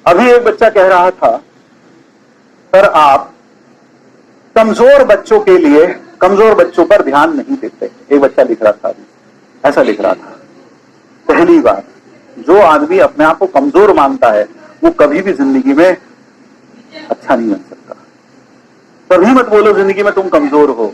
अभी एक बच्चा कह रहा था, सर आप कमजोर बच्चों के लिए, कमजोर बच्चों पर ध्यान नहीं देते। एक बच्चा लिख रहा था, ऐसा लिख रहा था। पहली बात, जो आदमी अपने आप को कमजोर मानता है वो कभी भी जिंदगी में अच्छा नहीं बन सकता। कभी मत बोलो जिंदगी में तुम कमजोर हो,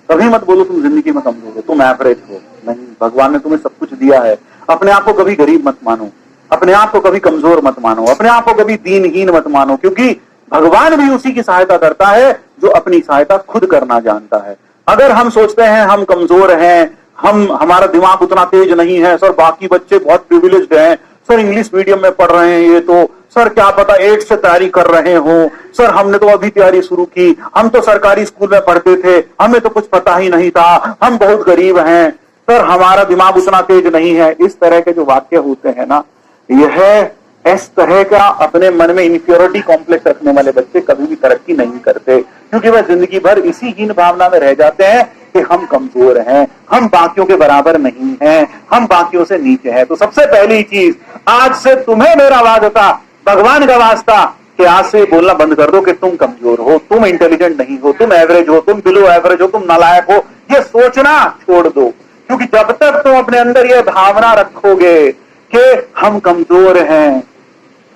कभी मत बोलो तुम जिंदगी में कमजोर हो, तुम एवरेज हो। नहीं, भगवान ने तुम्हें सब कुछ दिया है। अपने आप को कभी गरीब मत मानो, अपने आप को कभी कमजोर मत मानो, अपने आप को कभी दीनहीन मत मानो, क्योंकि भगवान भी उसी की सहायता करता है जो अपनी सहायता खुद करना जानता है। अगर हम सोचते हैं हम कमजोर हैं, हमारा दिमाग उतना तेज नहीं है, सर बाकी बच्चे बहुत प्रिविलेज्ड हैं, सर इंग्लिश मीडियम में पढ़ रहे हैं, ये तो सर क्या पता 8 से तैयारी कर रहे हो, सर हमने तो अभी तैयारी शुरू की, हम तो सरकारी स्कूल में पढ़ते थे, हमें तो कुछ पता ही नहीं था, हम बहुत गरीब हैं, सर हमारा दिमाग उतना तेज नहीं है। इस तरह के जो वाक्य होते हैं ना, यह इस तरह का अपने मन में इंफीरियरिटी कॉम्प्लेक्स रखने वाले बच्चे कभी भी तरक्की नहीं करते, क्योंकि वह जिंदगी भर इसी हीन भावना में रह जाते हैं कि हम कमजोर हैं, हम बाकियों के बराबर नहीं हैं, हम बाकियों से नीचे हैं। तो सबसे पहली चीज, आज से तुम्हें मेरा वास्ता, भगवान का वास्ता, कि आज से बोलना बंद कर दो कि तुम कमजोर हो, तुम इंटेलिजेंट नहीं हो, तुम एवरेज हो, तुम बिलो एवरेज हो, तुम नालायक हो। ये सोचना छोड़ दो, क्योंकि जब तक तुम अपने अंदर ये भावना रखोगे कि हम कमजोर हैं,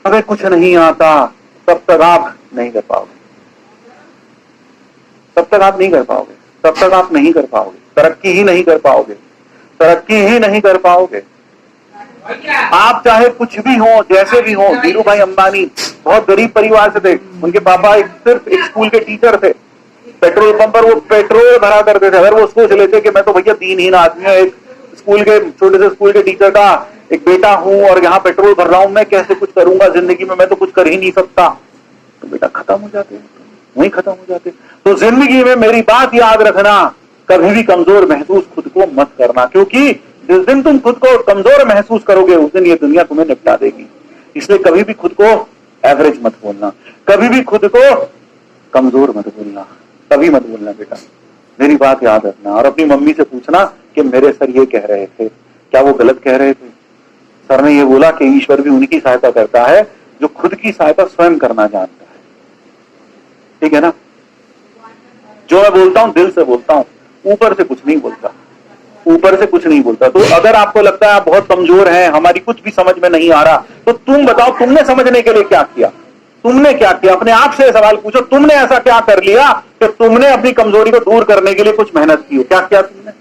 हमें कुछ नहीं आता, तब तक आप नहीं कर पाओगे, तब तक आप नहीं कर पाओगे, तब तक आप नहीं कर पाओगे, तरक्की ही नहीं कर पाओगे, तरक्की ही नहीं कर पाओगे। आप चाहे कुछ भी हो, जैसे भी हो। धीरू भाई अंबानी बहुत गरीब परिवार से थे, उनके पापा सिर्फ एक स्कूल के टीचर थे, पेट्रोल पंप पर वो पेट्रोल भरा करते थे। अगर वो सोच लेते कि मैं तो भैया दीनहीन आदमी हूं, एक स्कूल के छोटे से स्कूल के टीचर का एक बेटा हूं और यहाँ पेट्रोल भर रहा हूं, मैं कैसे कुछ करूंगा जिंदगी में, मैं तो कुछ कर ही नहीं सकता, तो बेटा खत्म हो जाते, वहीं खत्म हो जाते। तो जिंदगी में मेरी बात याद रखना, कभी भी कमजोर महसूस खुद को मत करना, क्योंकि जिस दिन तुम खुद को कमजोर महसूस करोगे उस दिन ये दुनिया तुम्हें निपटा देगी। इसलिए कभी भी खुद को एवरेज मत बोलना, कभी भी खुद को कमजोर मत बोलना, कभी मत बोलना बेटा, मेरी बात याद रखना। और अपनी मम्मी से पूछना कि मेरे सर ये कह रहे थे, क्या वो गलत कह रहे थे? सर ने ये बोला कि ईश्वर भी उनकी सहायता करता है जो खुद की सहायता स्वयं करना जानता है। ठीक है ना? जो मैं बोलता हूं दिल से बोलता हूं, ऊपर से कुछ नहीं बोलता, ऊपर से कुछ नहीं बोलता। तो अगर आपको लगता है आप बहुत कमजोर हैं, हमारी कुछ भी समझ में नहीं आ रहा, तो तुम बताओ तुमने समझने के लिए क्या किया, तुमने क्या किया? अपने आप से सवाल पूछो, तुमने ऐसा क्या कर लिया कि तुमने अपनी कमजोरी को दूर करने के लिए कुछ मेहनत की हो? क्या किया तुमने?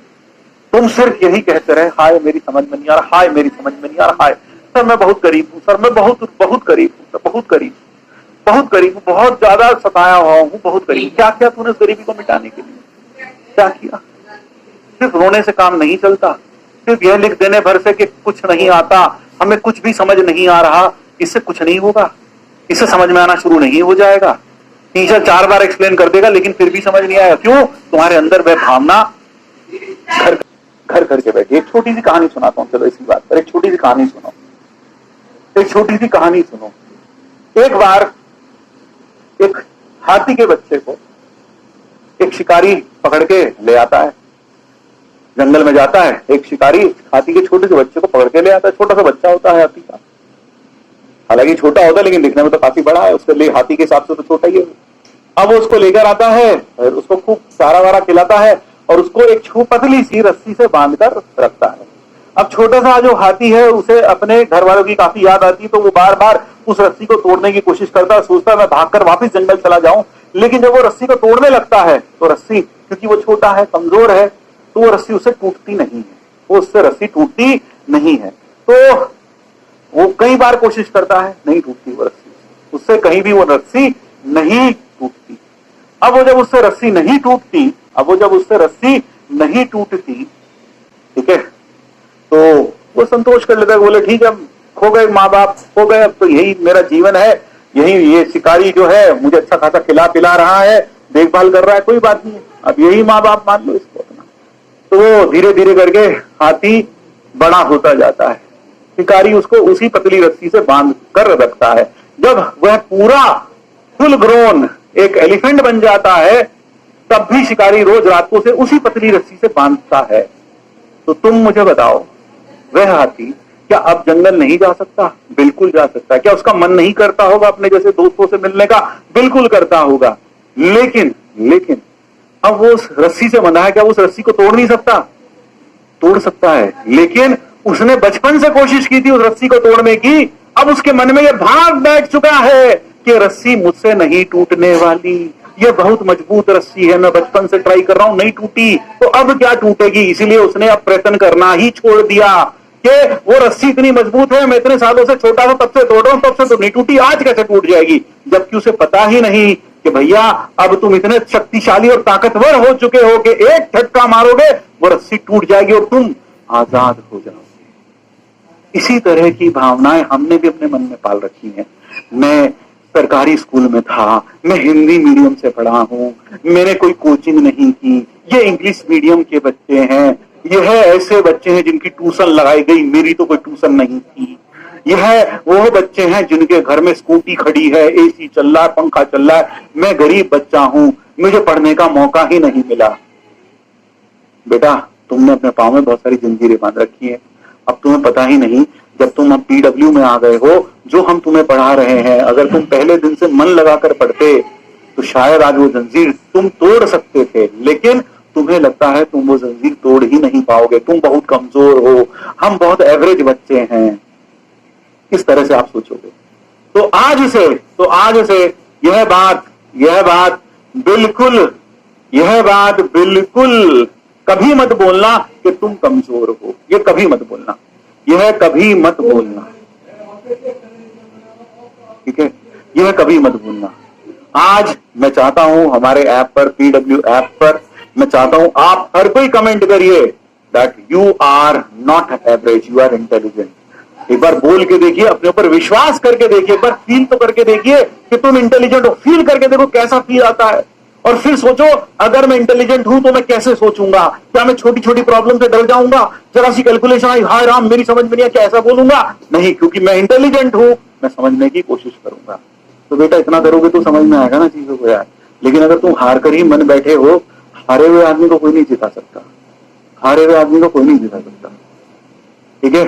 तुम सिर्फ यही कहते रहे, हाय मेरी समझ में नहीं आ रहा, हाय मेरी समझ में नहीं आ रहा, हाय सर मैं बहुत गरीब हूं, सर मैं बहुत बहुत गरीब हूं, सर बहुत गरीब, बहुत गरीब हूं, बहुत ज्यादा सताया हुआ हूं, बहुत गरीब। क्या किया तूने उस गरीबी को मिटाने के लिए? क्या किया? सिर्फ रोने से काम नहीं चलता, सिर्फ यह लिख देने भर से कि कुछ नहीं आता, हमें कुछ भी समझ नहीं आ रहा, इससे कुछ नहीं होगा, इससे समझ में आना शुरू नहीं हो जाएगा। टीचर 4 बार एक्सप्लेन कर देगा लेकिन फिर भी समझ नहीं आएगा। क्यों? तुम्हारे अंदर वह भावना घर करके बैठी। एक छोटी सी कहानी सुनाता हूं, चलो इसी बात पर एक छोटी सी कहानी सुनो, एक छोटी सी कहानी सुनो। एक बार एक हाथी के बच्चे को एक शिकारी पकड़ के ले आता है, जंगल में जाता है, एक शिकारी हाथी के छोटे से बच्चे को पकड़ के ले आता है। छोटा सा बच्चा होता है हाथी का, हालांकि छोटा होता है लेकिन दिखने में तो काफी बड़ा है, उसके लिए हाथी के हिसाब से तो छोटा ही है। अब वो उसको लेकर आता है और उसको खूब सारा वारा खिलाता है और उसको एक पतली सी रस्सी से बांधकर रखता है। अब छोटा सा जो हाथी है उसे अपने घर वालों की काफी याद आती, तो वो बार बार उस रस्सी को तोड़ने की कोशिश करता है, सोचता है मैं भागकर वापस जंगल चला जाऊं। लेकिन जब वो रस्सी को तोड़ने लगता है तो रस्सी, क्योंकि वो छोटा है, कमजोर है, तो वो रस्सी उससे टूटती नहीं है, वो उससे रस्सी टूटती नहीं है। तो वो कई बार कोशिश करता है, नहीं टूटती वो रस्सी, उससे कहीं भी वो रस्सी नहीं टूटती। अब वो जब उससे रस्सी नहीं टूटती, ठीक है, तो वो संतोष कर लेता है, बोले ठीक है खो गए माँ बाप, खो गए, अब तो यही मेरा जीवन है, यही ये शिकारी जो है मुझे अच्छा खासा खिला पिला रहा है, देखभाल कर रहा है, कोई बात नहीं, अब यही माँ बाप मान लो इसको अपना। तो वो धीरे धीरे करके हाथी बड़ा होता जाता है, शिकारी उसको उसी पतली रस्सी से बांध कर रखता है। जब वह पूरा फुल ग्रोन एक एलिफेंट बन जाता है, तब भी शिकारी रोज रात को उसे उसी पतली रस्सी से बांधता है। तो तुम मुझे बताओ, वह हाथी क्या अब जंगल नहीं जा सकता? बिल्कुल जा सकता है। क्या उसका मन नहीं करता होगा अपने जैसे दोस्तों से मिलने का? बिल्कुल करता होगा। लेकिन अब वो उस रस्सी से बंधा है, क्या उस रस्सी को तोड़ नहीं सकता? तोड़ सकता है, लेकिन उसने बचपन से कोशिश की थी उस रस्सी को तोड़ने की। अब उसके मन में यह भाव बैठ चुका है कि रस्सी मुझसे नहीं टूटने वाली, ये बहुत मजबूत रस्सी है, मैं बचपन से ट्राई कर रहा हूं, नहीं टूटी, तो अब क्या टूटेगी? इसीलिए उसने अब प्रयत्न करना ही छोड़ दिया कि वो रस्सी इतनी मजबूत है, मैं इतने सालों से छोटा था तब से तोड़ रहा हूं, तब से तो नहीं टूटी, आज कैसे टूट जाएगी? जबकि उसे पता ही नहीं कि भैया अब तुम इतने शक्तिशाली और ताकतवर हो चुके हो कि एक झटका मारोगे वो रस्सी टूट जाएगी और तुम आजाद हो जाओगे। इसी तरह की भावनाएं हमने भी अपने मन में पाल रखी हैं। मैं सरकारी स्कूल में था, मैं हिंदी मीडियम से पढ़ा हूं, मैंने कोई कोचिंग नहीं की, ये इंग्लिश मीडियम के बच्चे हैं, यह ऐसे बच्चे हैं जिनकी ट्यूशन लगाई गई, मेरी तो कोई ट्यूशन नहीं थी, यह वो बच्चे हैं जिनके घर में स्कूटी खड़ी है, एसी चल रहा है, पंखा चल रहा है, मैं गरीब बच्चा हूं, मुझे पढ़ने का मौका ही नहीं मिला। बेटा, तुमने अपने पांव में बहुत सारी जंजीरें बांध रखी है, अब तुम्हें पता ही नहीं। जब तुम अब PW में आ गए हो, जो हम तुम्हें पढ़ा रहे हैं, अगर तुम पहले दिन से मन लगाकर पढ़ते तो शायद आज वो जंजीर तुम तोड़ सकते थे, लेकिन तुम्हें लगता है तुम वो जंजीर तोड़ ही नहीं पाओगे, तुम बहुत कमजोर हो, हम बहुत एवरेज बच्चे हैं, इस तरह से आप सोचोगे। तो आज से यह बात बिल्कुल कभी मत बोलना कि तुम कमजोर हो, ये कभी मत बोलना, यह कभी मत बोलना, ठीक है? यह कभी मत बोलना। आज मैं चाहता हूं हमारे ऐप पर, PW ऐप पर, मैं चाहता हूं आप हर कोई कमेंट करिए that you are not average, you are intelligent. एक बार बोल के देखिए, अपने ऊपर विश्वास करके देखिए, एक बार फील तो करके देखिए कि तुम इंटेलिजेंट हो, फील करके देखो कैसा फील आता है, और फिर सोचो अगर मैं इंटेलिजेंट हूं तो मैं कैसे सोचूंगा, क्या मैं छोटी छोटी प्रॉब्लम से डर जाऊंगा, जरा सी कैलकुलेशन आई, हाय राम मेरी समझ में नहीं, क्या ऐसा बोलूंगा? नहीं, क्योंकि मैं इंटेलिजेंट हूं, मैं समझने की कोशिश करूंगा। तो बेटा इतना करोगे तो समझ में आएगा ना चीजों को यार। लेकिन अगर तुम हार कर ही मन बैठे हो, हारे हुए आदमी को कोई नहीं जिता सकता, हारे हुए आदमी को कोई नहीं जिता सकता, ठीक है?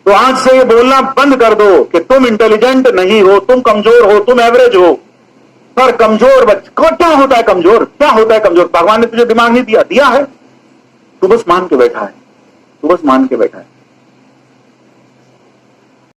तो आज से ये बोलना बंद कर दो कि तुम इंटेलिजेंट नहीं हो, तुम कमजोर हो, तुम एवरेज हो। पर कमजोर बच्चा क्या होता है? कमजोर क्या होता है? कमजोर भगवान ने तुझे दिमाग नहीं दिया है, तू बस मान के बैठा है, तू बस मान के बैठा है।